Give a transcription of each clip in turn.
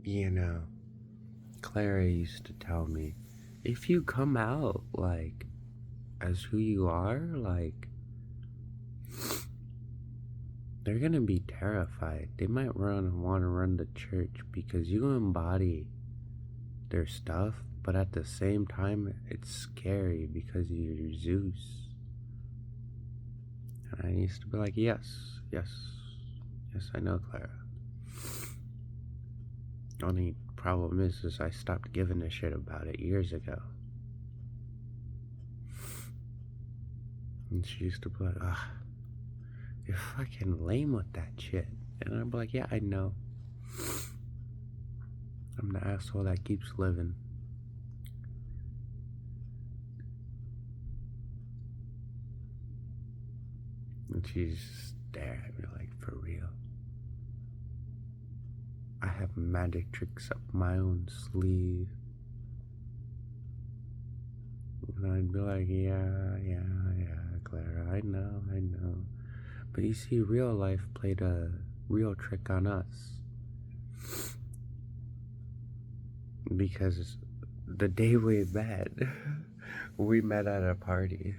You know, Clara used to tell me, if you come out, like, as who you are, like, they're gonna be terrified. They might want to run the church because you embody their stuff, but at the same time, it's scary because you're Zeus. And I used to be like, yes, yes, yes, I know, Clara. Only problem is I stopped giving a shit about it years ago. And she used to be like, ah, you're fucking lame with that shit. And I'd be like, yeah, I know. I'm the asshole that keeps living. And she's just staring at me like, for real. I have magic tricks up my own sleeve. And I'd be like, yeah, Clara, I know. But you see, real life played a real trick on us. Because the day we met at a party.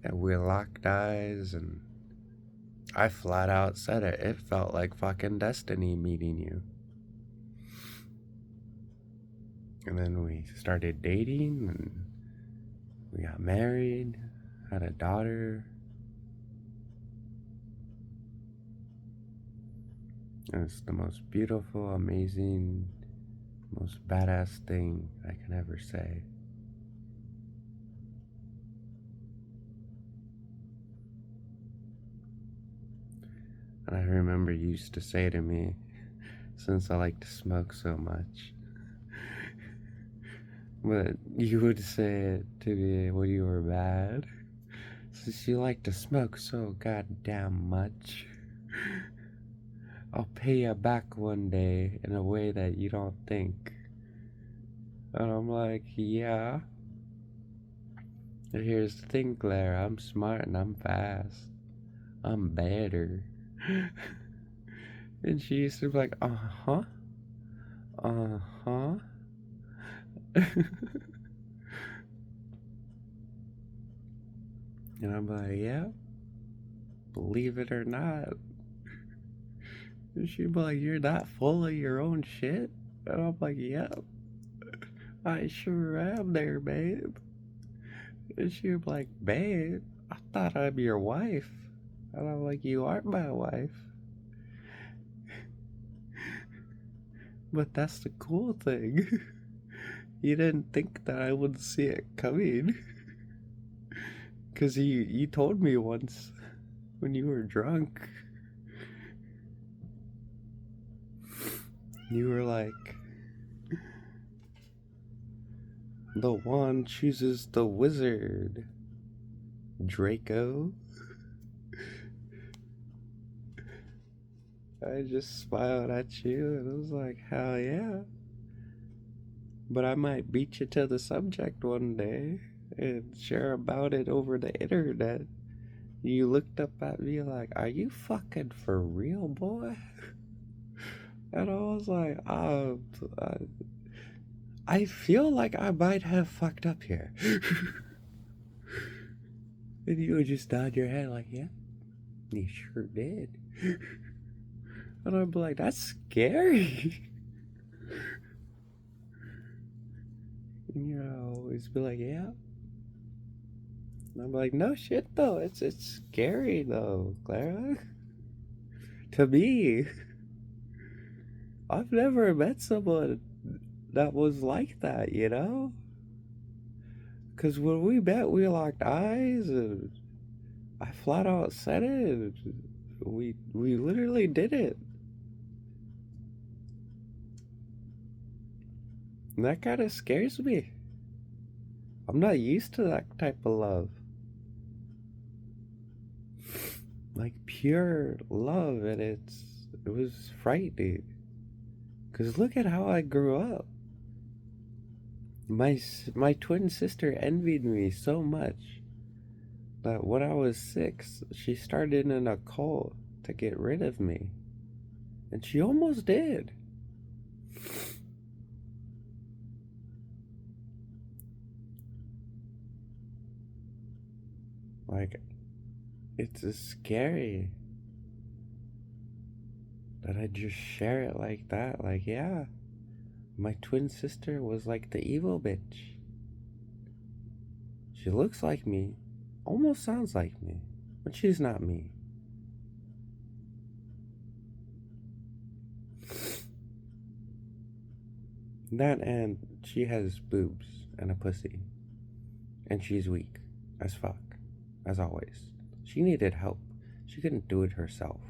And we locked eyes, and I flat out said it. It felt like fucking destiny meeting you. And then we started dating, and we got married, had a daughter. And it's the most beautiful, amazing, most badass thing I can ever say. And I remember you used to say to me, since I like to smoke so much, but you would say it to me when you were mad, since you like to smoke so goddamn much, I'll pay you back one day in a way that you don't think. And I'm like, yeah. And here's the thing, Claire, I'm smart and I'm fast. I'm better. And she used to be like, uh-huh, uh-huh. And I'm like, yeah, believe it or not. And she'd be like, you're not full of your own shit? And I'm like, yep, I sure am there, babe. And she'd be like, babe, I thought I'm your wife. And I'm like, you are my wife. But that's the cool thing. You didn't think that I would see it coming. Because you told me once when you were drunk. You were like, the wand chooses the wizard, Draco. I just smiled at you and I was like, hell yeah. But I might beat you to the subject one day and share about it over the internet. You looked up at me like, are you fucking for real, boy? And I was like, I feel like I might have fucked up here. And you would just nod your head like, yeah, you sure did. And I'd be like, that's scary. And you always be like, yeah. And I'm like, no shit though, it's scary though, Clara. To me, I've never met someone that was like that, you know? Because when we met, we locked eyes, and I flat out said it, and we literally did it. And that kind of scares me. I'm not used to that type of love. Like pure love, and it was frightening. Because look at how I grew up. My twin sister envied me so much that when I was 6, she started in a cult to get rid of me. And she almost did. Like, it's just scary that I just share it like that. Like, yeah, my twin sister was like the evil bitch. She looks like me, almost sounds like me, but she's not me. That, and she has boobs and a pussy, and she's weak as fuck, as always. She needed help. She couldn't do it herself.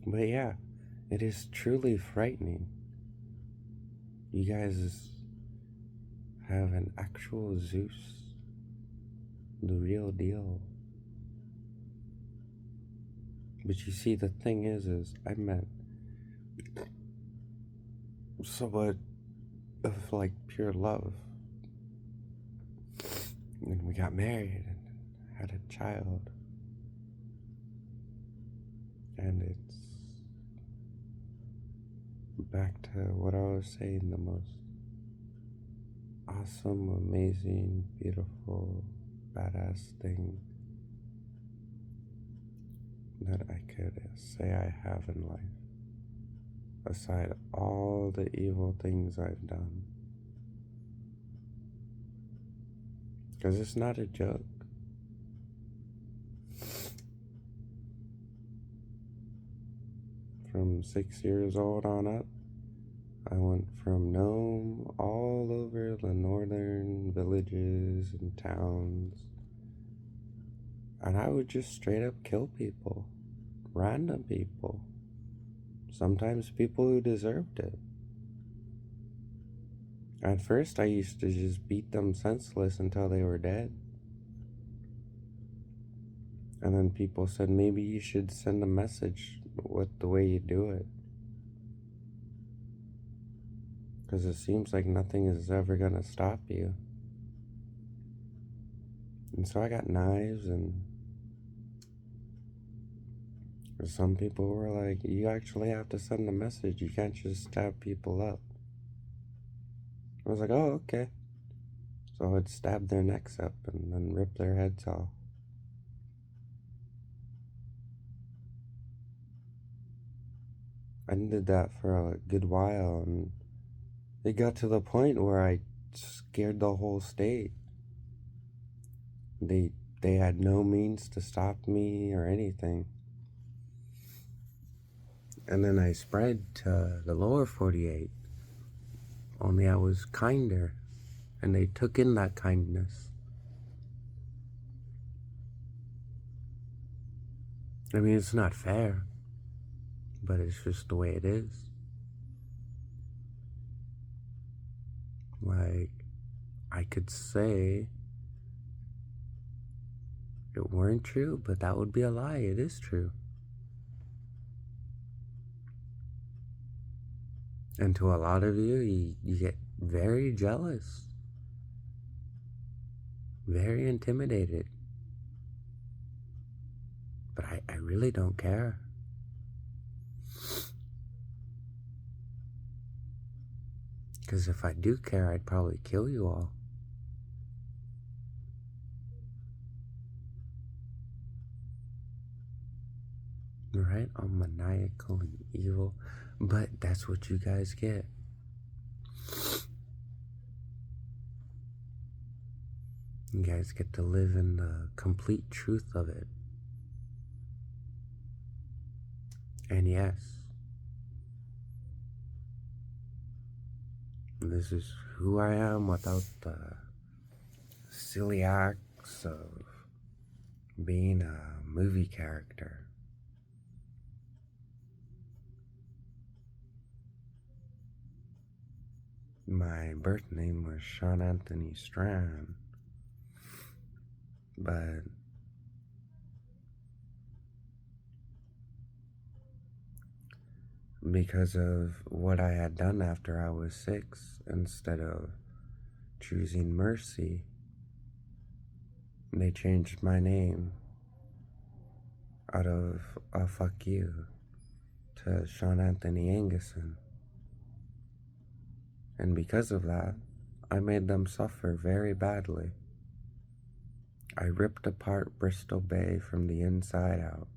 But yeah, it is truly frightening. You guys have an actual Zeus, the real deal. But you see, the thing is I met someone of like pure love, and we got married and had a child, and it's back to what I was saying, the most awesome, amazing, beautiful, badass thing that I could say I have in life, aside all the evil things I've done. Because it's not a joke. From 6 years old on up, I went from Nome all over the northern villages and towns, and I would just straight up kill people, random people, sometimes people who deserved it. At first, I used to just beat them senseless until they were dead. And then people said, maybe you should send a message with the way you do it. Because it seems like nothing is ever going to stop you. And so I got knives, and some people were like, you actually have to send a message. You can't just stab people up. I was like, oh, okay. So I'd stab their necks up and then rip their heads off. I did that for a good while, and it got to the point where I scared the whole state. They had no means to stop me or anything. And then I spread to the lower 48. Only I was kinder, and they took in that kindness. I mean, it's not fair, but it's just the way it is. Like, I could say it weren't true, but that would be a lie. It is true. And to a lot of you, you get very jealous, very intimidated. But I really don't care. Because if I do care, I'd probably kill you all. Right? I'm maniacal and evil. But that's what you guys get. You guys get to live in the complete truth of it. And yes, this is who I am without the silly acts of being a movie character. My birth name was Sean Anthony Strand, but because of what I had done after I was 6, instead of choosing mercy, they changed my name. out of a fuck you to Sean Anthony Anguson. And because of that, I made them suffer very badly. I ripped apart Bristol Bay from the inside out.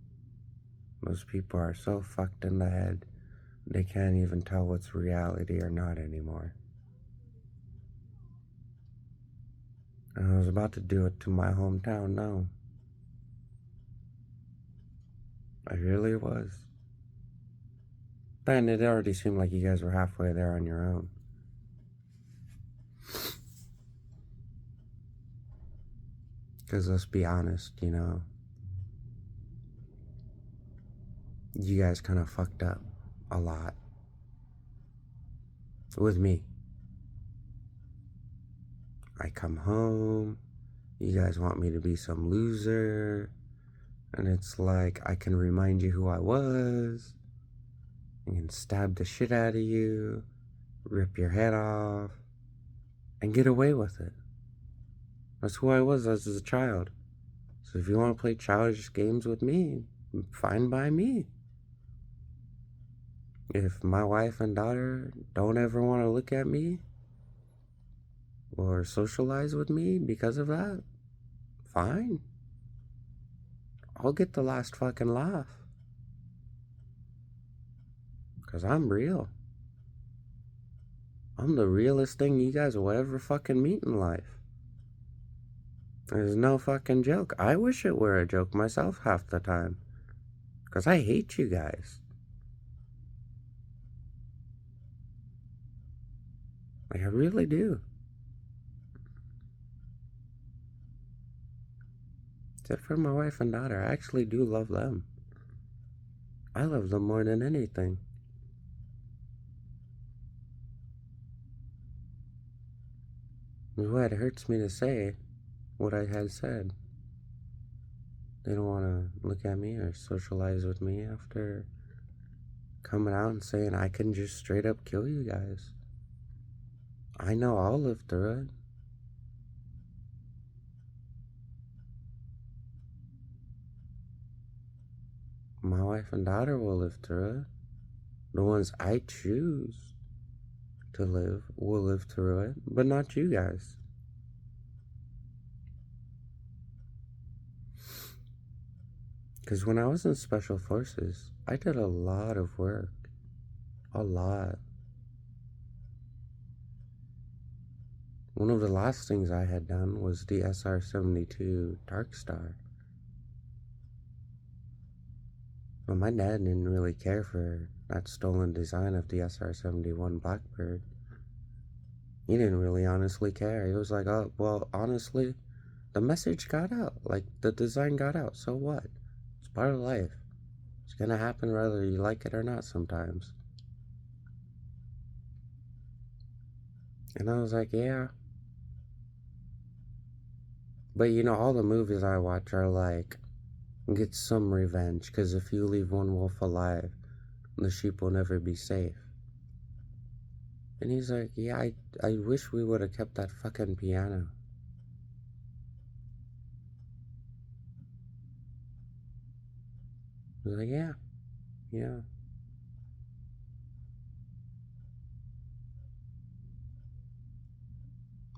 Most people are so fucked in the head, they can't even tell what's reality or not anymore. And I was about to do it to my hometown now. I really was. Then it already seemed like you guys were halfway there on your own. Because let's be honest, you guys kind of fucked up a lot. With me. I come home, you guys want me to be some loser, and it's like I can remind you who I was, and stab the shit out of you, rip your head off, and get away with it. That's who I was as a child. So if you want to play childish games with me, fine by me. If my wife and daughter don't ever want to look at me or socialize with me because of that, fine. I'll get the last fucking laugh. Because I'm real. I'm the realest thing you guys will ever fucking meet in life. There's no fucking joke. I wish it were a joke myself half the time. Because I hate you guys. Like, I really do. Except for my wife and daughter, I actually do love them. I love them more than anything. That's why it hurts me to say what I had said. They don't want to look at me or socialize with me after coming out and saying I can just straight up kill you guys. I know I'll live through it. My wife and daughter will live through it. The ones I choose to live will live through it, but not you guys. Because when I was in Special Forces, I did a lot of work. A lot. One of the last things I had done was the SR-72 Dark Star. But my dad didn't really care for that stolen design of the SR-71 Blackbird. He didn't really honestly care. He was like, oh, well, honestly, the message got out. Like, the design got out. So what? It's part of life. It's gonna happen whether you like it or not sometimes. And I was like, yeah. But all the movies I watch are like, get some revenge, because if you leave one wolf alive, the sheep will never be safe. And he's like, yeah, I wish we would have kept that fucking piano. I was like, yeah.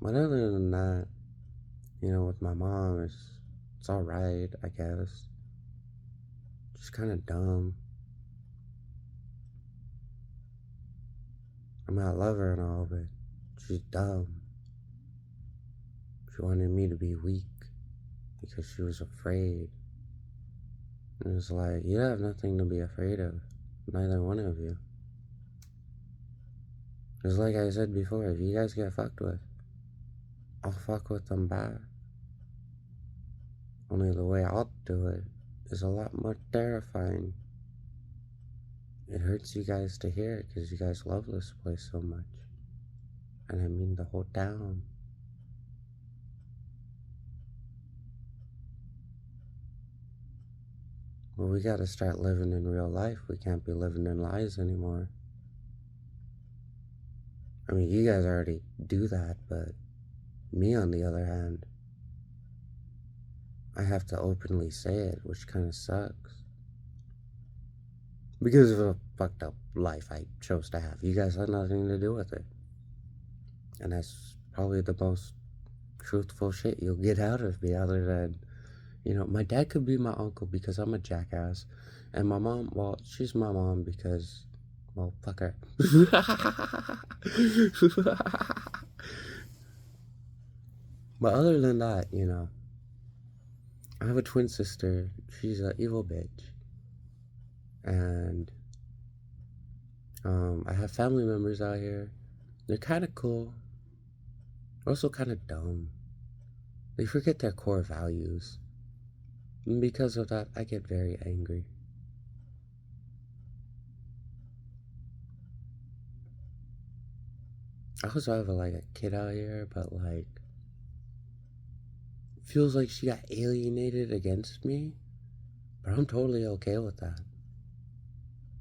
But other than that, with my mom, it's alright, I guess. She's kind of dumb. I mean, I love her and all, but she's dumb. She wanted me to be weak because she was afraid. And it's like, you have nothing to be afraid of. Neither one of you. Just like I said before, if you guys get fucked with, I'll fuck with them back. Only the way I'll do it is a lot more terrifying. It hurts you guys to hear it because you guys love this place so much. And I mean the whole town. Well, we gotta start living in real life. We can't be living in lies anymore. I mean, you guys already do that, but me, on the other hand, I have to openly say it, which kind of sucks. Because of a fucked up life I chose to have. You guys had nothing to do with it. And that's probably the most truthful shit you'll get out of me, other than, my dad could be my uncle because I'm a jackass. And my mom, well, she's my mom because, well, fuck her. But other than that, I have a twin sister. She's an evil bitch. And I have family members out here. They're kind of cool. They're also kind of dumb. They forget their core values. And because of that, I get very angry. I also have a kid out here, but feels like she got alienated against me. But I'm totally okay with that.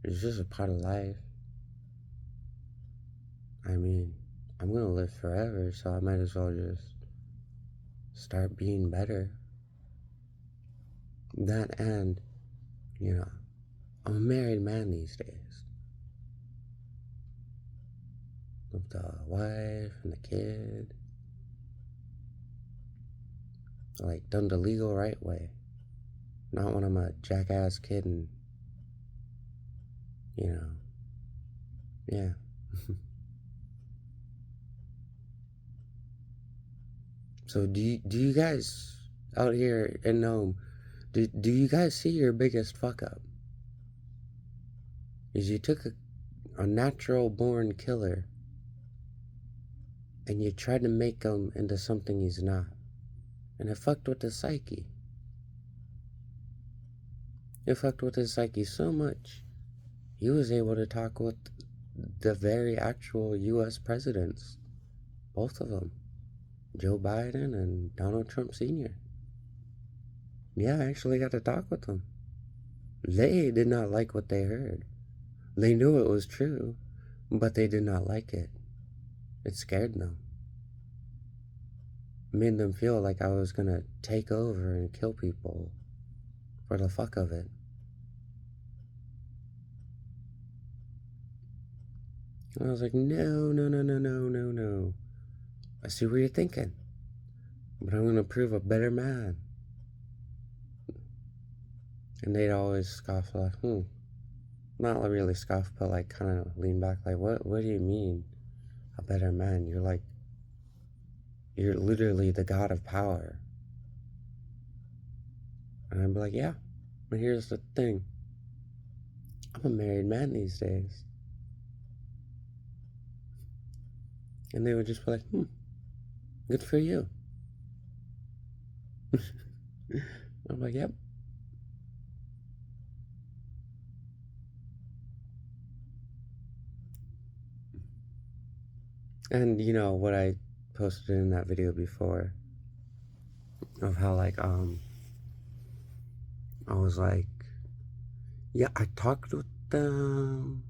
It's just a part of life. I mean, I'm gonna live forever, so I might as well just start being better. That and, I'm a married man these days. With the wife and the kid. Done the legal right way. Not when I'm a jackass kid and, yeah. So do you guys out here in Nome, do you guys see your biggest fuck up? Is you took a natural born killer and you tried to make him into something he's not. And it fucked with his psyche. It fucked with his psyche so much, he was able to talk with the very actual U.S. presidents. Both of them. Joe Biden and Donald Trump Sr. Yeah, I actually got to talk with them. They did not like what they heard. They knew it was true, but they did not like it. It scared them. It made them feel like I was gonna take over and kill people for the fuck of it. And I was like, no. I see what you're thinking, but I'm gonna prove a better man. And they'd always scoff not really scoff, but kind of lean back what do you mean, a better man? You're literally the god of power. And I'd be like, yeah, but here's the thing. I'm a married man these days. And they would just be like, good for you. I'm like, yep. And what I posted in that video before of how I was like, yeah, I talked with them.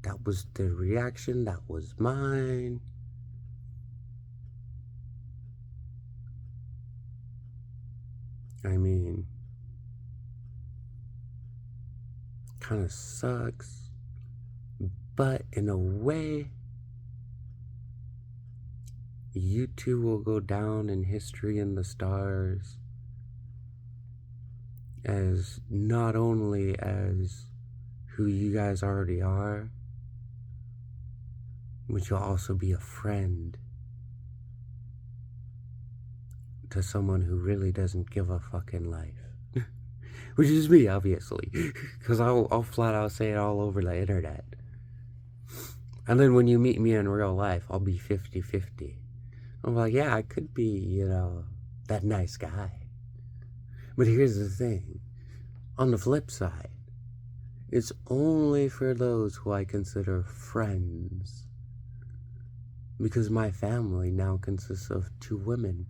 That was their reaction. That was mine. I mean, kind of sucks, but in a way, you two will go down in history in the stars as not only as who you guys already are, but you'll also be a friend to someone who really doesn't give a fuck in life. Which is me, obviously, because I'll flat out say it all over the internet. And then when you meet me in real life, I'll be 50-50. I'm like, yeah, I could be, that nice guy. But here's the thing. On the flip side, it's only for those who I consider friends. Because my family now consists of 2 women.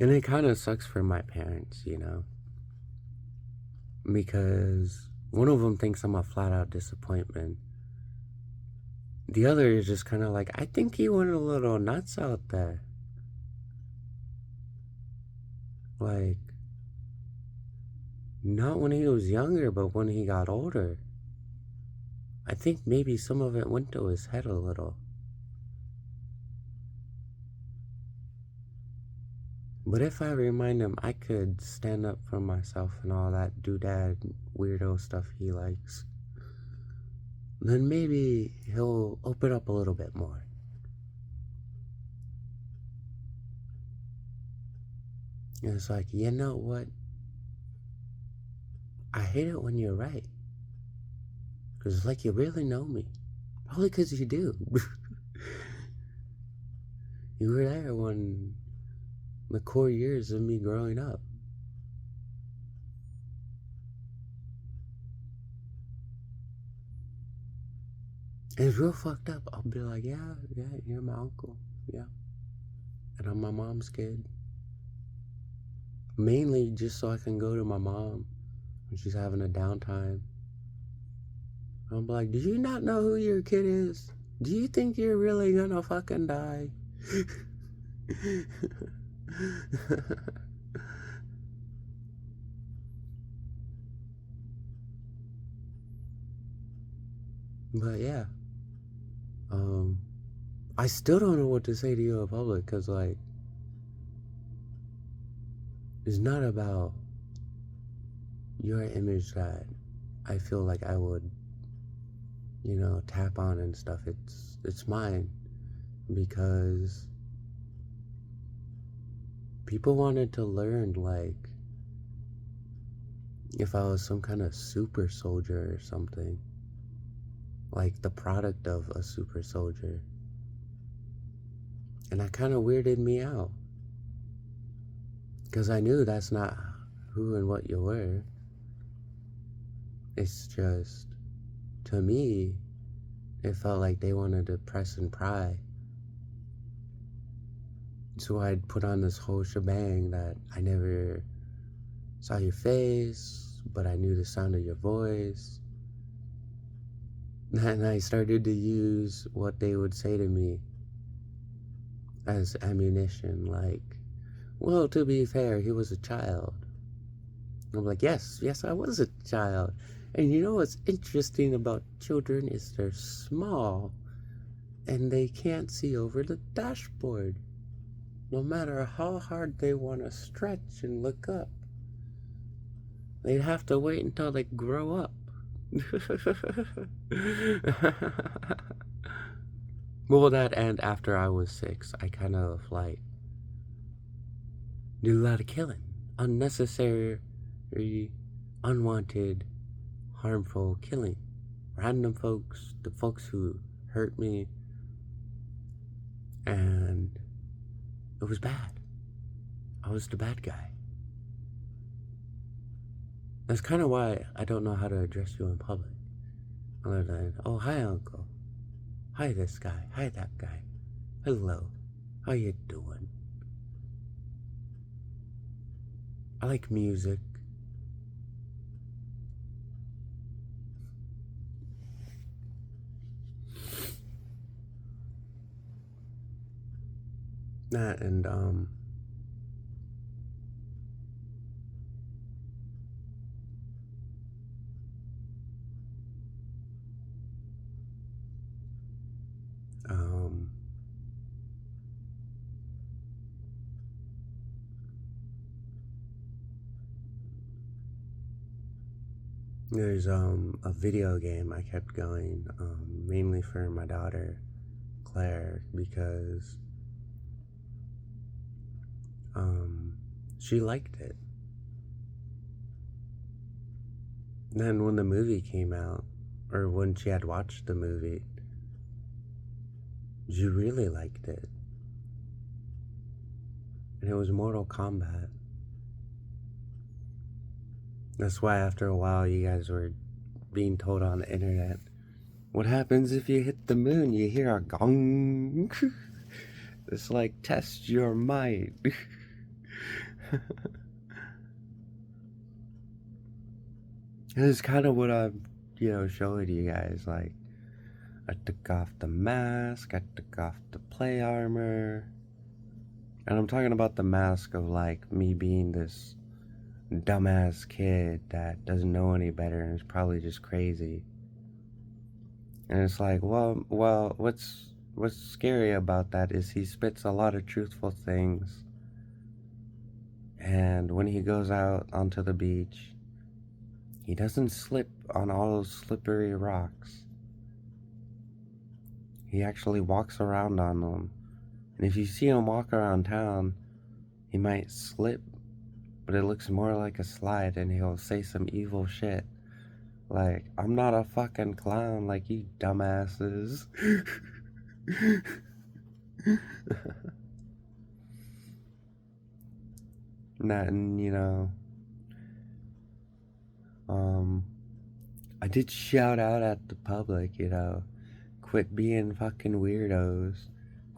And it kind of sucks for my parents, because one of them thinks I'm a flat out disappointment. The other is just kind of like, I think he went a little nuts out there. Like, not when he was younger, but when he got older. I think maybe some of it went to his head a little. But if I remind him I could stand up for myself and all that doodad weirdo stuff he likes, then maybe he'll open up a little bit more. And it's like, you know what? I hate it when you're right. Because it's like you really know me. Probably because you do. You were there when the core years of me growing up. And it's real fucked up. I'll be like, yeah, you're my uncle. Yeah. And I'm my mom's kid. Mainly just so I can go to my mom when she's having a downtime. I'm like, did you not know who your kid is? Do you think you're really gonna fucking die? But yeah, I still don't know what to say to you in public, because like, it's not about your image that I feel like I would, tap on and stuff. It's mine, because people wanted to learn, like, if I was some kind of super soldier or something, like the product of a super soldier. And that kind of weirded me out, because I knew that's not who and what you were. It's just, to me, it felt like they wanted to press and pry. So I'd put on this whole shebang that I never saw your face, but I knew the sound of your voice. And I started to use what they would say to me as ammunition, like, well, to be fair, he was a child. I'm like, yes, I was a child. And you know what's interesting about children is they're small and they can't see over the dashboard, no matter how hard they want to stretch and look up. They'd have to wait until they grow up. Well, that and after I was 6, I kind of like did a lot of killing. Unnecessary, unwanted, harmful killing. Random folks, the folks who hurt me, and it was bad. I was the bad guy. That's kind of why I don't know how to address you in public. Other than, oh, hi, uncle. Hi, this guy. Hi, that guy. Hello. How you doing? I like music. That and, there's a video game I kept going, mainly for my daughter Claire, because she liked it. Then when the movie came out, or when she had watched the movie, she really liked it. And it was Mortal Kombat. That's why after a while you guys were being told on the internet, what happens if you hit the moon? You hear a gong. It's like, test your might. It's kind of what I'm, showing you guys. Like, I took off the mask, I took off the play armor. And I'm talking about the mask of like me being this dumbass kid that doesn't know any better and is probably just crazy. And it's like, well, what's scary about that is he spits a lot of truthful things. And when he goes out onto the beach, he doesn't slip on all those slippery rocks. He actually walks around on them. And if you see him walk around town, he might slip, but it looks more like a slide, and he'll say some evil shit. Like, I'm not a fucking clown like you dumbasses. Nothing, you know. I did shout out at the public, you know. Quit being fucking weirdos.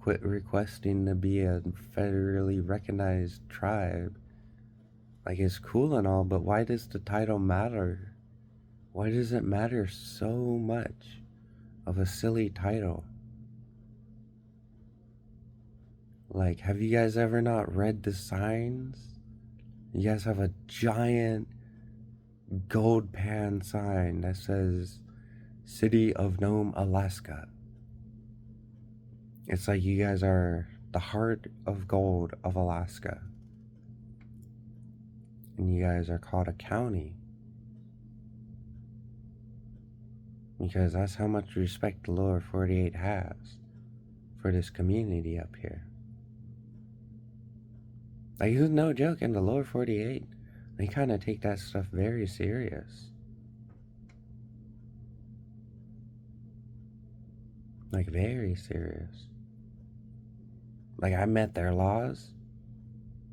Quit requesting to be a federally recognized tribe. Like, it's cool and all, but why does the title matter? Why does it matter so much of a silly title? Like, have you guys ever not read the signs? You guys have a giant gold pan sign that says City of Nome, Alaska. It's like you guys are the heart of gold of Alaska. And you guys are called a county. Because that's how much respect the lower 48 has for this community up here. Like, it's no joke, in the lower 48, they kind of take that stuff very serious. Like, very serious. Like, I met their laws,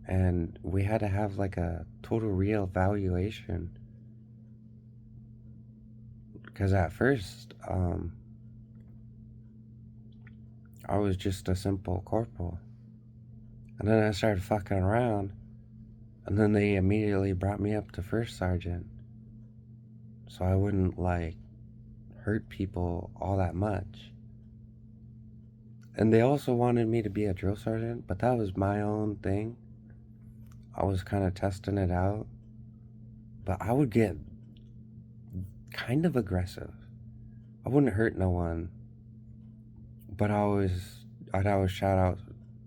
and we had to have, like, a total reevaluation. Because at first, I was just a simple corporal. And then I started fucking around, and then they immediately brought me up to first sergeant. So I wouldn't, like, hurt people all that much. And they also wanted me to be a drill sergeant, but that was my own thing. I was kind of testing it out. But I would get kind of aggressive. I wouldn't hurt no one, but I'd always shout out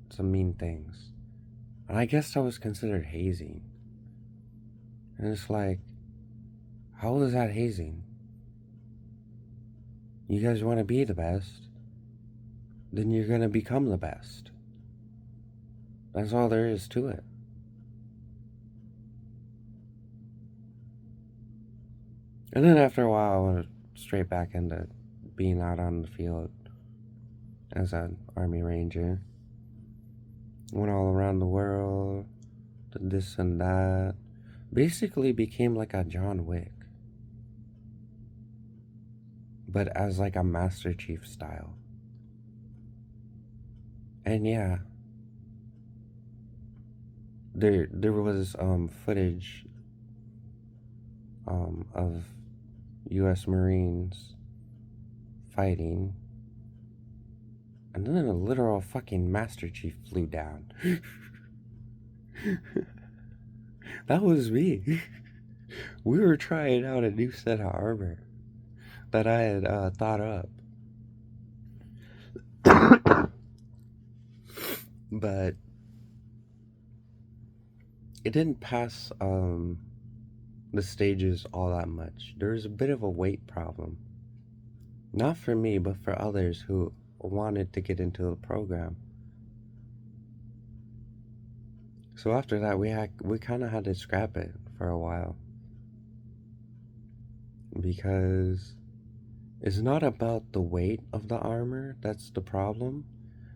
some mean things. And I guess that was considered hazing. And it's like, how is that hazing? You guys want to be the best, then you're going to become the best. That's all there is to it. And then after a while, I went straight back into being out on the field as an Army Ranger. Went all around the world, did this and that. Basically became like a John Wick. But as like a Master Chief style. And yeah, there was footage of US Marines fighting, and then a literal fucking Master Chief flew down. That was me. We were trying out a new set of armor that I had thought up. But it didn't pass the stages all that much. There was a bit of a weight problem. Not for me, but for others who wanted to get into the program. So after that, we kind of had to scrap it for a while. Because it's not about the weight of the armor that's the problem.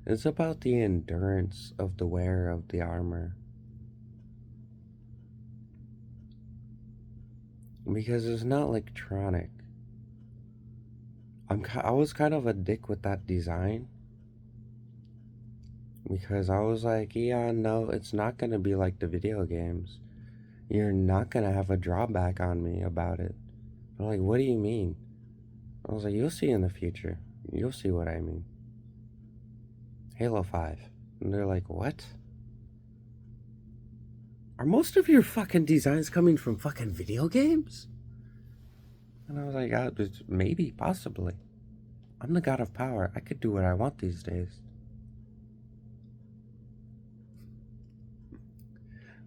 It's about the endurance of the wearer of the armor. Because it's not electronic. I was kind of a dick with that design. Because I was like, yeah, no, it's not going to be like the video games. You're not going to have a drawback on me about it. They're like, what do you mean? I was like, you'll see in the future. You'll see what I mean. Halo 5. And they're like, what? Are most of your fucking designs coming from fucking video games? And I was like, maybe, possibly. I'm the god of power. I could do what I want these days.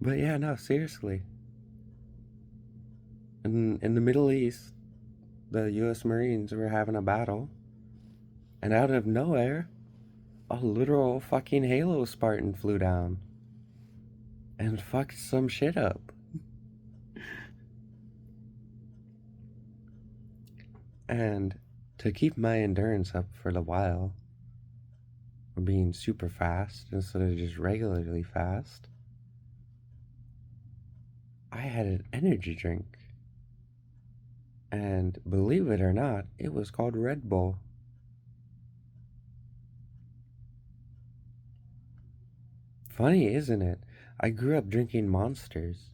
But yeah, no, seriously. In the Middle East, the U.S. Marines were having a battle, and out of nowhere, a literal fucking Halo Spartan flew down and fucked some shit up. And to keep my endurance up for the while, or being super fast instead of just regularly fast, I had an energy drink. And believe it or not, it was called Red Bull. Funny, isn't it? I grew up drinking Monsters.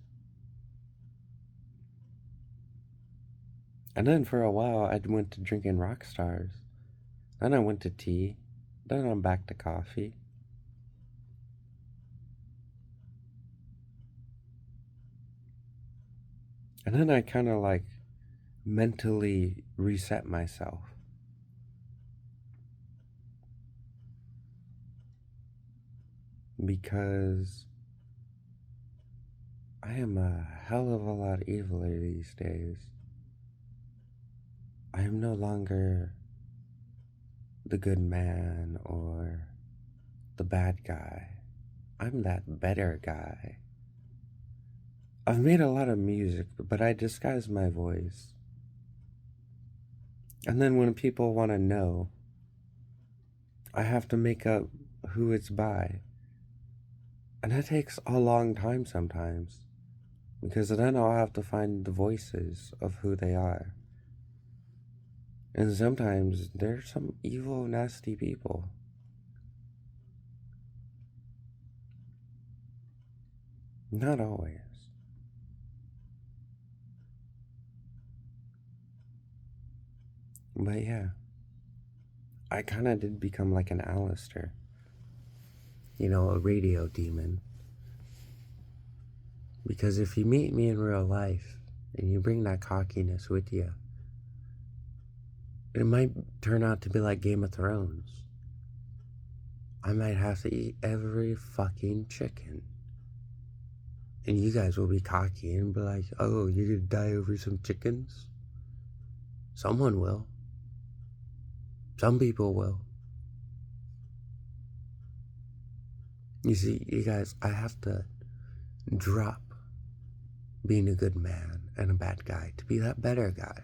And then for a while, I went to drinking Rockstars. Then I went to tea. Then I'm back to coffee. And then I kind of like mentally reset myself. Because I am a hell of a lot eviler these days. I am no longer the good man or the bad guy. I'm that better guy. I've made a lot of music, but I disguise my voice. And then when people want to know, I have to make up who it's by. And that takes a long time sometimes, because then I'll have to find the voices of who they are. And sometimes they're some evil, nasty people. Not always. But yeah, I kind of did become like an Alistair. You know, a radio demon. Because if you meet me in real life and you bring that cockiness with you, it might turn out to be like Game of Thrones. I might have to eat every fucking chicken. And you guys will be cocky and be like, oh, you're gonna die over some chickens? Someone will. Some people will. You see, you guys, I have to drop being a good man and a bad guy to be that better guy.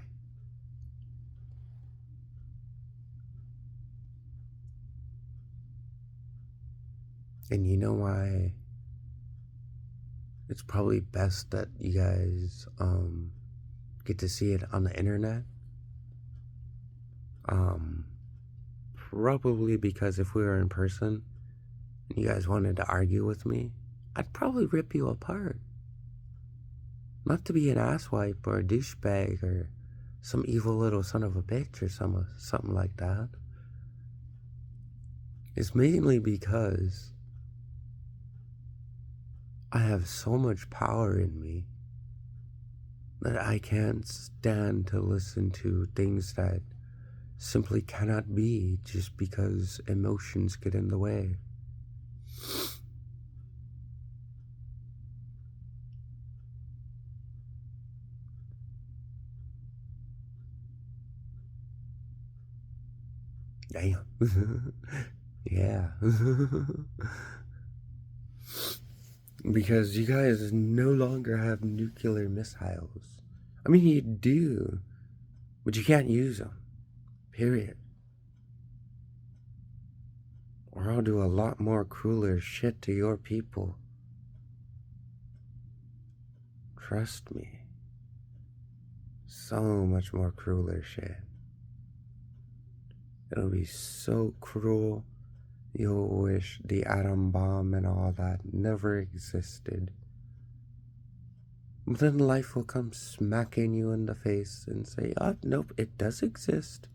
And you know why it's probably best that you guys get to see it on the internet? Probably because if we were in person and you guys wanted to argue with me, I'd probably rip you apart. Not to be an asswipe or a douchebag or some evil little son of a bitch or something like that. It's mainly because I have so much power in me that I can't stand to listen to things that simply cannot be just because emotions get in the way. Damn. Yeah. Because you guys no longer have nuclear missiles. I mean, you do, but you can't use them. Period. Or I'll do a lot more crueler shit to your people. Trust me. So much more crueler shit. It'll be so cruel, you'll wish the atom bomb and all that never existed. But then life will come smacking you in the face and say, oh, nope, it does exist.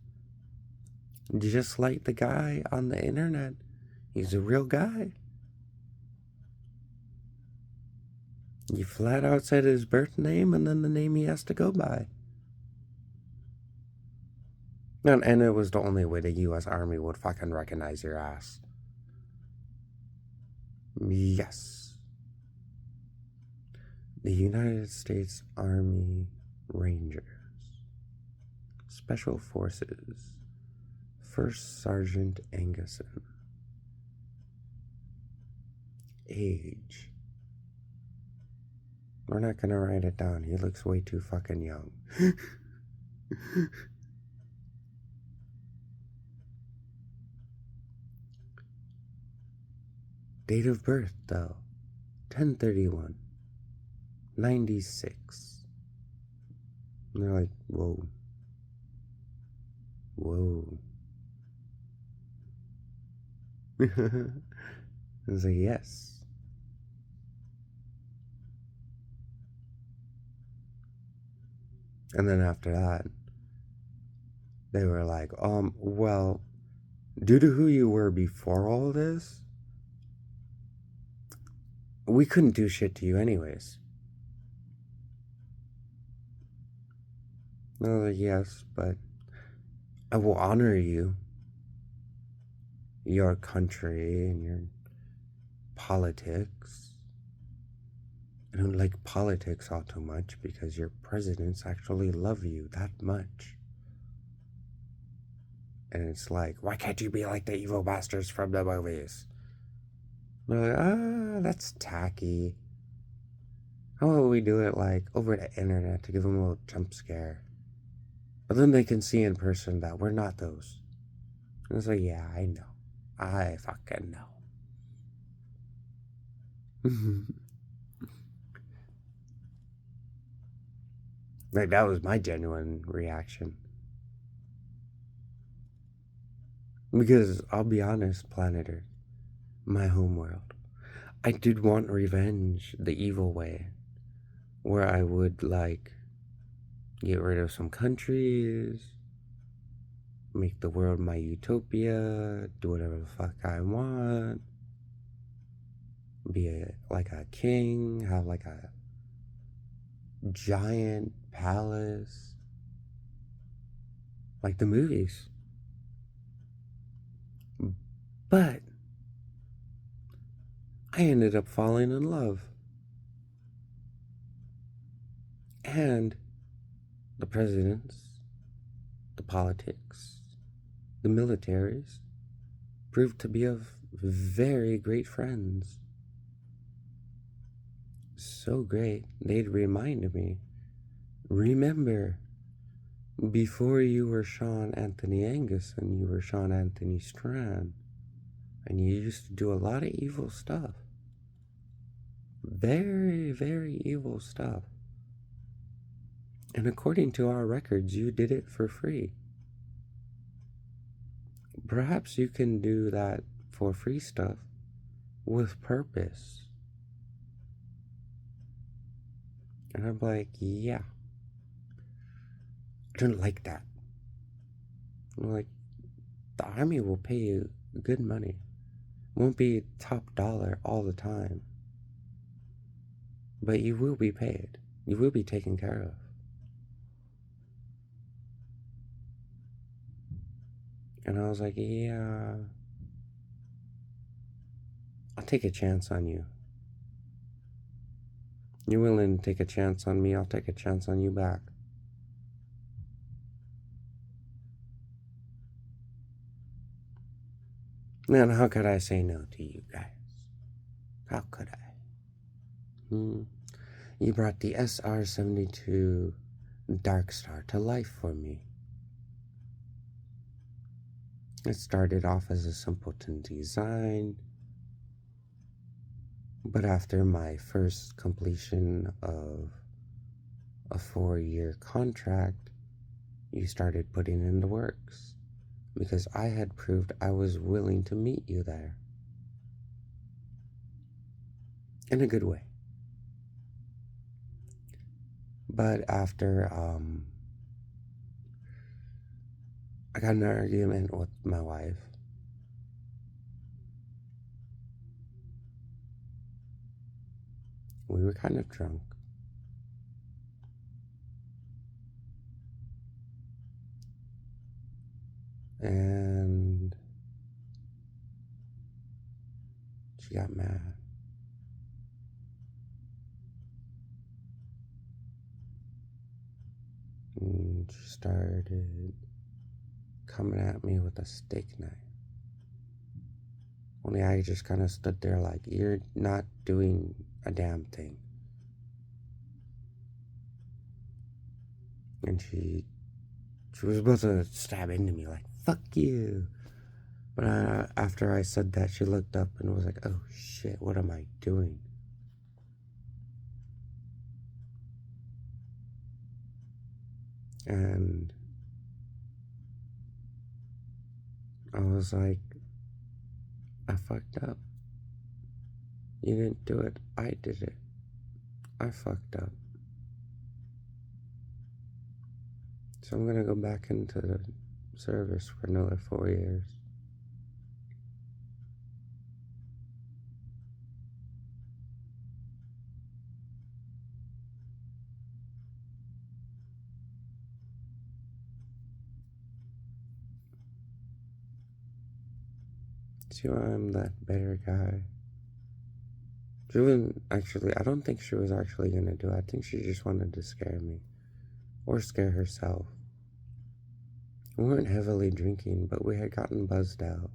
Just like the guy on the internet. He's a real guy. You flat out said his birth name and then the name he has to go by. And it was the only way the U.S. Army would fucking recognize your ass. Yes. The United States Army Rangers. Special Forces. First Sergeant Anguson. Age. We're not gonna write it down. He looks way too fucking young. Date of birth, though. 10/31/96. And they're like, whoa. Whoa. I was like, yes. And then after that, they were like, well, due to who you were before all this, we couldn't do shit to you anyways. And I was like, yes, but I will honor you, your country, and your politics. I don't like politics all too much because your presidents actually love you that much. And it's like, why can't you be like the evil bastards from the movies? And they're like, that's tacky. How about we do it like over the internet to give them a little jump scare? But then they can see in person that we're not those. And it's like, yeah, I know. I fucking know. Like, that was my genuine reaction. Because, I'll be honest, Planet Earth, my homeworld, I did want revenge the evil way. Where I would, like, get rid of some countries, make the world my utopia, do whatever the fuck I want, be like a king, have like a giant palace, like the movies. But I ended up falling in love. And the presidents, the politics, the militaries proved to be of very great friends. So great, they'd remind me, remember, before you were Sean Anthony Anguson, you were Sean Anthony Strand. And you used to do a lot of evil stuff. Very, very evil stuff. And according to our records, you did it for free. Perhaps you can do that for free stuff with purpose. And I'm like, yeah. I don't like that. I'm like, the army will pay you good money. Won't be top dollar all the time. But you will be paid. You will be taken care of. And I was like, yeah, I'll take a chance on you. You're willing to take a chance on me, I'll take a chance on you back. Man, how could I say no to you guys? How could I? You brought the SR-72 Dark Star to life for me. It started off as a simpleton design, but after my first completion of a 4-year contract, you started putting in the works, because I had proved I was willing to meet you there. In a good way. But after I got in an argument with my wife. We were kind of drunk. And she got mad. And she started coming at me with a steak knife. Only I just kind of stood there like, you're not doing a damn thing. And she was about to stab into me like, fuck you. But after I said that, she looked up and was like, oh shit, what am I doing? And I was like, I fucked up. You didn't do it, I did it. I fucked up. So I'm gonna go back into the service for another 4 years. See why I'm that better guy? She wasn't actually, I don't think she was actually gonna do it. I think she just wanted to scare me. Or scare herself. We weren't heavily drinking, but we had gotten buzzed out.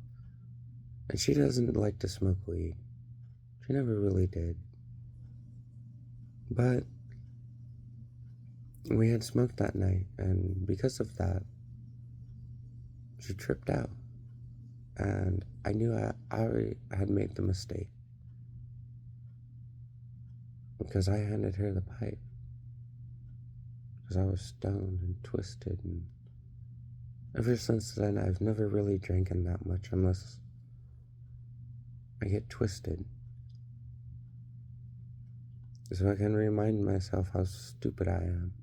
And she doesn't like to smoke weed. She never really did. But we had smoked that night, and because of that, she tripped out. And I knew I had made the mistake. Because I handed her the pipe. Because I was stoned and twisted, and ever since then I've never really drinking that much unless I get twisted. So I can remind myself how stupid I am.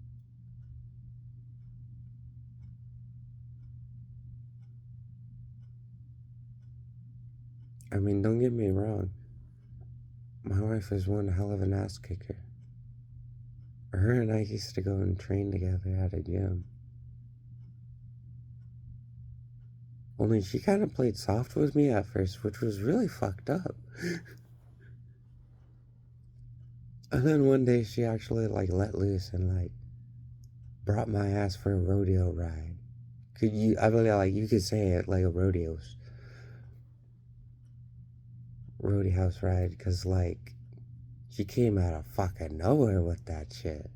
I mean, don't get me wrong. My wife is one hell of an ass kicker. Her and I used to go and train together at a gym. Only she kind of played soft with me at first, which was really fucked up. And then one day she actually like let loose and like brought my ass for a rodeo ride. I believe like you could say it like a rodeo house ride, because like she came out of fucking nowhere with that shit.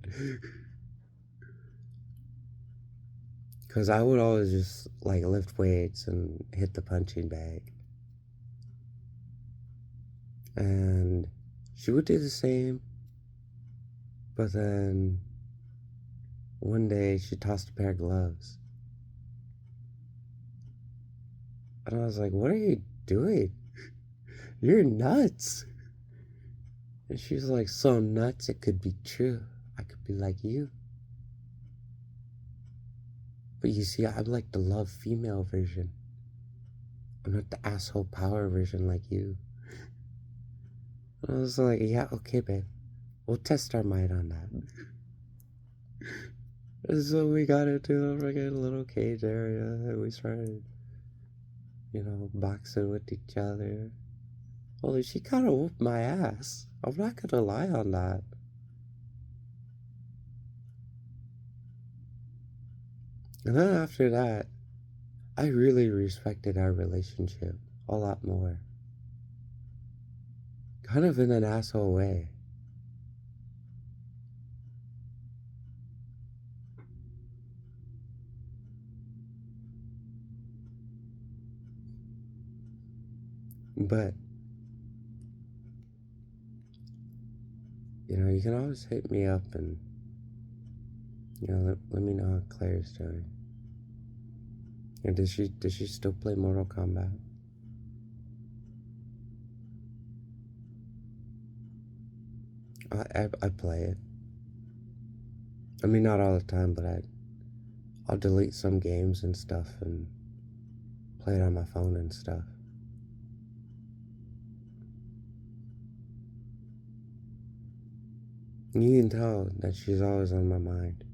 Because I would always just like lift weights and hit the punching bag. And she would do the same. But then one day she tossed a pair of gloves. And I was like, what are you doing? You're nuts. And she was like, so nuts it could be true. I could be like you. But you see, I'm like the love female version. I'm not the asshole power version like you. And I was like, yeah, okay, babe. We'll test our might on that. And so we got into the freaking little cage area and we started, boxing with each other. Holy, she kind of whooped my ass. I'm not gonna lie on that. And then after that, I really respected our relationship a lot more. Kind of in an asshole way. But, you can always hit me up and, let me know how Claire's doing. And does she still play Mortal Kombat? I play it. I mean, not all the time, but I'll delete some games and stuff and play it on my phone and stuff. You can tell that she's always on my mind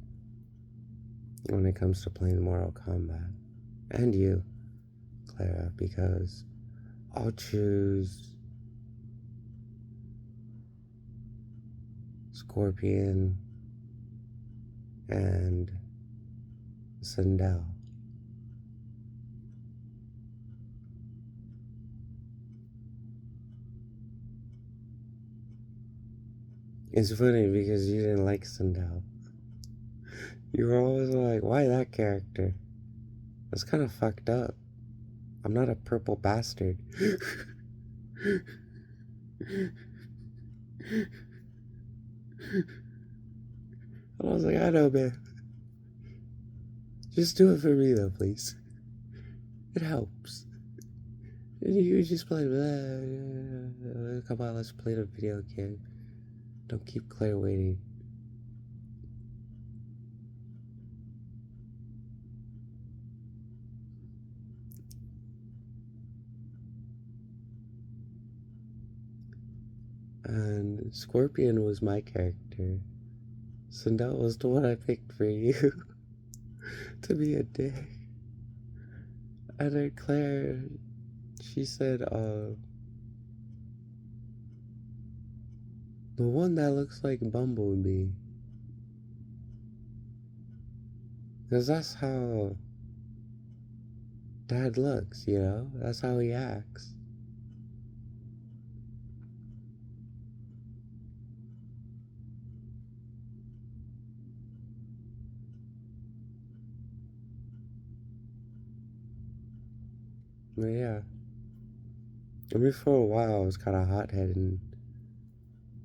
when it comes to playing Mortal Kombat. And you, Clara, because I'll choose Scorpion and Sindel. It's funny because you didn't like Sindel. You were always like, why that character? That's kind of fucked up. I'm not a purple bastard. And I was like, I know, man. Just do it for me, though, please. It helps. And you just play, come on, let's play the video game. Don't keep Claire waiting. And Scorpion was my character. Sindel was the one I picked for you to be a dick. And then Claire, she said, the one that looks like Bumblebee. Because that's how Dad looks, you know? That's how he acts. But yeah. I mean, for a while I was kind of hot-headed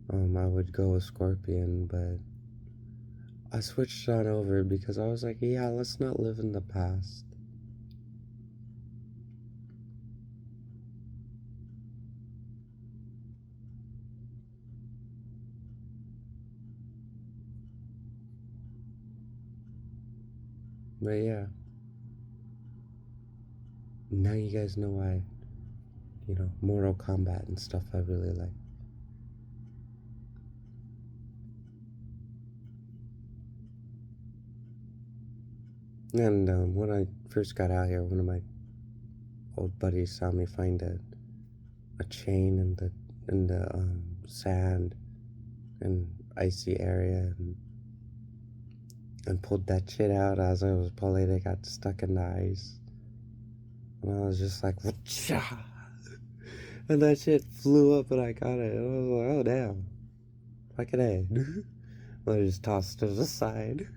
and I would go with Scorpion, but I switched on over because I was like, yeah, let's not live in the past. But yeah. Now you guys know why, you know, Mortal Kombat and stuff I really like. And when I first got out here, one of my old buddies saw me find a chain in the sand and icy area and pulled that shit out as I was pulling it. Got stuck in the ice. And I was just like, whatcha? And that shit flew up and I got it. And I was like, oh damn. Fucking A. I just tossed it aside.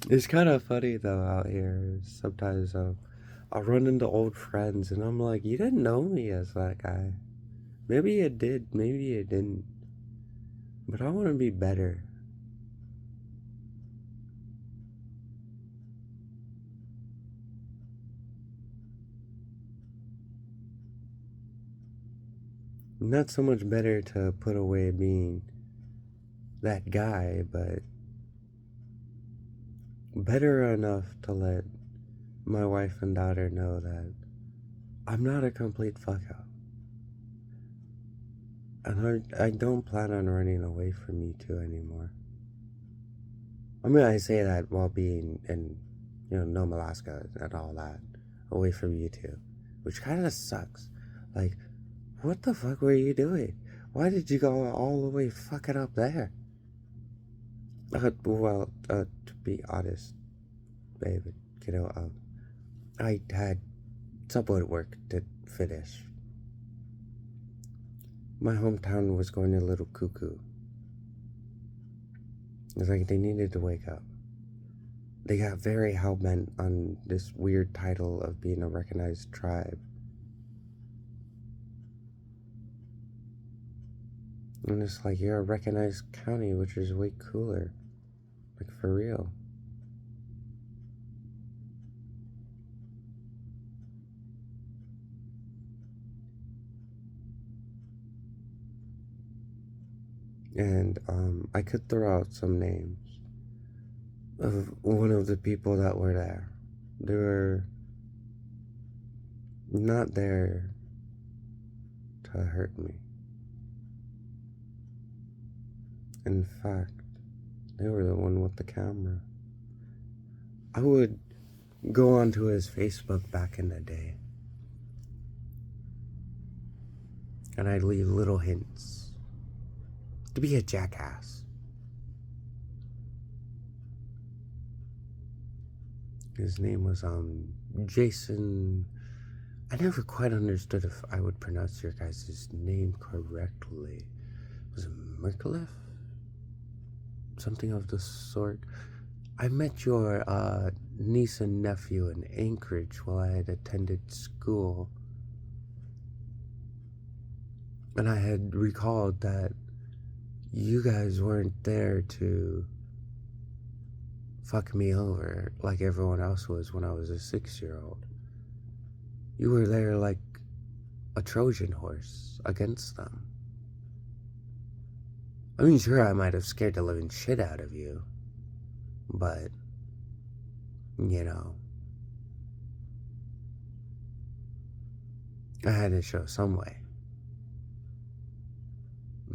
It's kind of funny though out here. Sometimes I'll run into old friends and I'm like, you didn't know me as that guy. Maybe you did, maybe you didn't. But I want to be better. Not so much better to put away being that guy, but better enough to let my wife and daughter know that I'm not a complete fuck up. And I don't plan on running away from you two anymore. I mean, I say that while being in, you know, Nome, Alaska and all that, away from you two, which kind of sucks. Like, what the fuck were you doing? Why did you go all the way fucking up there? To be honest, babe, you know, I had subway work to finish. My hometown was going a little cuckoo. It's like they needed to wake up. They got very hell-bent on this weird title of being a recognized tribe. And it's like, you're a recognized county, which is way cooler. Like, for real. And I could throw out some names. of one of the people that were there. They were not there to hurt me. In fact, they were the one with the camera. I would go onto his Facebook back in the day, and I'd leave little hints to be a jackass. His name was Jason. I never quite understood if I would pronounce your guys' name correctly. Was it Merkleff? Something of the sort. I met your niece and nephew in Anchorage while I had attended school. And I had recalled that you guys weren't there to fuck me over like everyone else was when I was a 6-year-old. You were there like a Trojan horse against them. I mean, sure, I might have scared the living shit out of you, but, you know, I had to show some way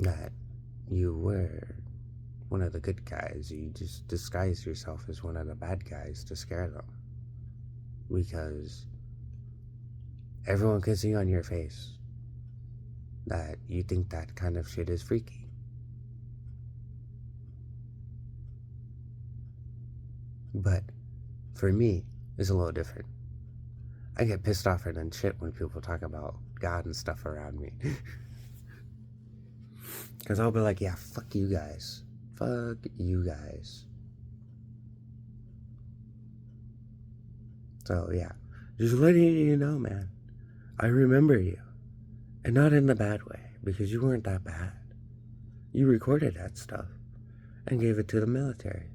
that you were one of the good guys. You just disguise yourself as one of the bad guys to scare them, because everyone can see on your face that you think that kind of shit is freaky. But for me, it's a little different. I get pissed off and shit when people talk about God and stuff around me. Because I'll be like, yeah, fuck you guys. Fuck you guys. So, yeah. Just letting you know, man. I remember you. And not in the bad way, because you weren't that bad. You recorded that stuff and gave it to the military.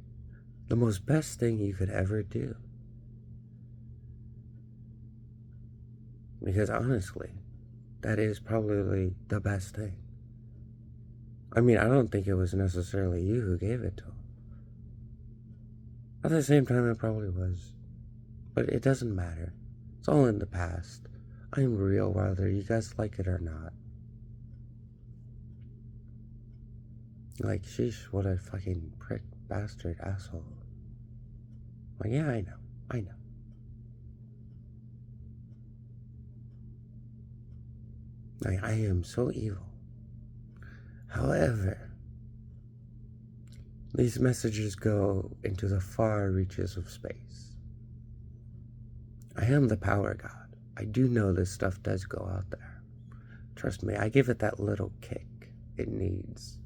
The most best thing you could ever do. Because honestly, that is probably the best thing. I mean, I don't think it was necessarily you who gave it to him. At the same time, it probably was. But it doesn't matter. It's all in the past. I'm real whether you guys like it or not. Like, sheesh, what a fucking prick, bastard, asshole. Like, yeah, I know. I am so evil. However, these messages go into the far reaches of space. I am the power god. I do know this stuff does go out there. Trust me, I give it that little kick it needs.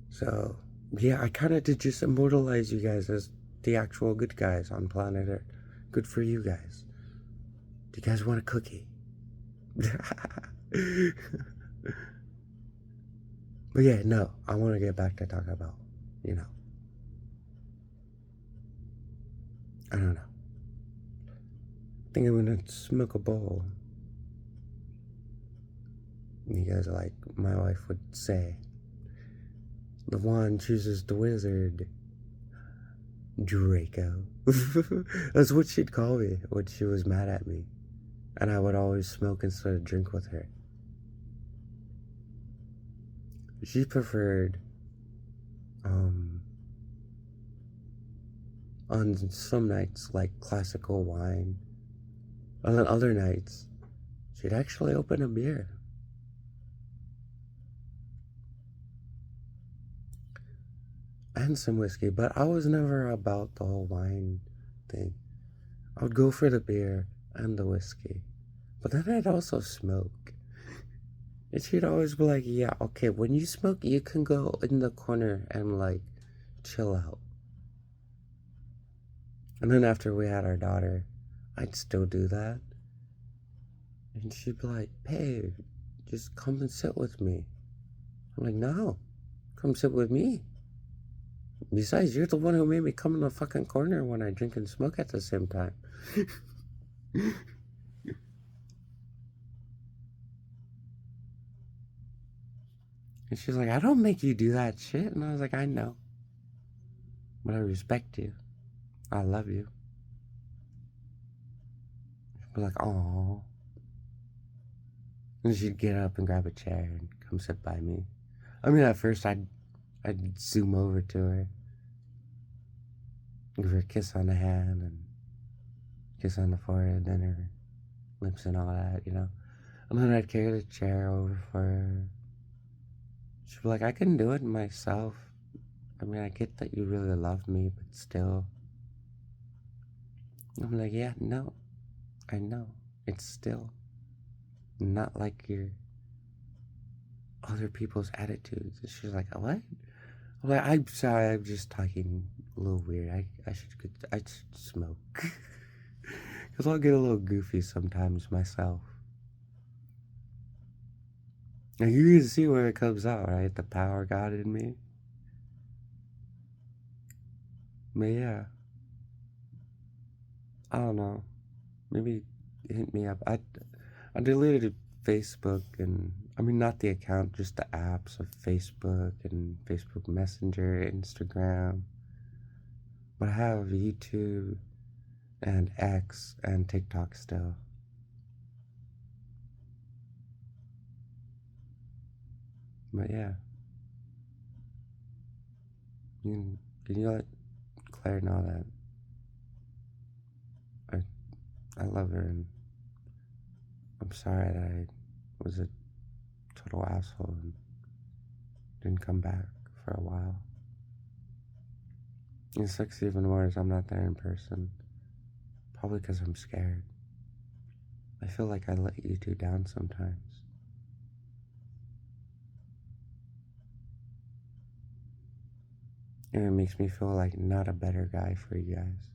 So, yeah, I kind of did just immortalize you guys as the actual good guys on planet Earth. Good for you guys. Do you guys want a cookie? But yeah, no, I want to get back to talk about, you know, I don't know. I think I'm gonna smoke a bowl. You guys are like my wife would say. The wand chooses the wizard. Draco. That's what she'd call me when she was mad at me. And I would always smoke instead of drink with her. She preferred, on some nights, like classical wine. On other nights, she'd actually open a beer. And some whiskey, but I was never about the whole wine thing. I would go for the beer and the whiskey, but then I'd also smoke. And she'd always be like, yeah, okay, when you smoke, you can go in the corner and, like, chill out. And then after we had our daughter, I'd still do that. And she'd be like, babe, just come and sit with me. I'm like, no, come sit with me. Besides, you're the one who made me come in the fucking corner when I drink and smoke at the same time. And she's like, I don't make you do that shit. And I was like, I know. But I respect you. I love you. She'd be like, oh. And she'd get up and grab a chair and come sit by me. I mean, at first I'd zoom over to her, give her a kiss on the hand and kiss on the forehead, then her lips and all that, you know. And then I'd carry the chair over for her. She'd be like, I can do it myself. I mean, I get that you really love me, but still. I'm like, yeah, no, I know. It's still not like your other people's attitudes. And she's like, what? I'm like, I'm sorry, I'm just talking a little weird. I should smoke. Because I'll get a little goofy sometimes myself. And you can see where it comes out, right? The power God in me. But yeah, I don't know. Maybe hit me up. I deleted Facebook and, I mean, not the account, just the apps of Facebook and Facebook Messenger, Instagram. But I have YouTube and X and TikTok still. But yeah, can you let Claire know that I love her and I'm sorry that I was a total asshole and didn't come back for a while. It sucks even more as I'm not there in person. Probably because I'm scared. I feel like I let you two down sometimes. And it makes me feel like not a better guy for you guys.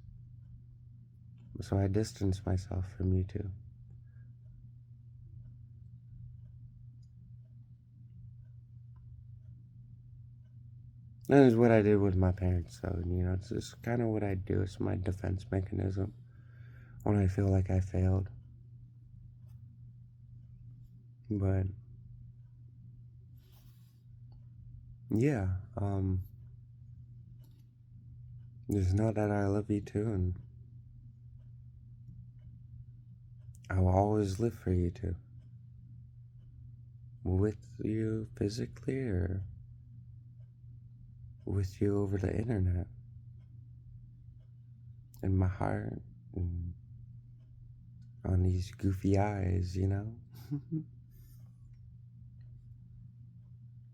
So I distance myself from you two. That is what I did with my parents, though. You know, it's just kind of what I do. It's my defense mechanism when I feel like I failed. But yeah, just know that I love you too, and I will always live for you too. With you physically or with you over the internet. In my heart and on these goofy eyes, you know?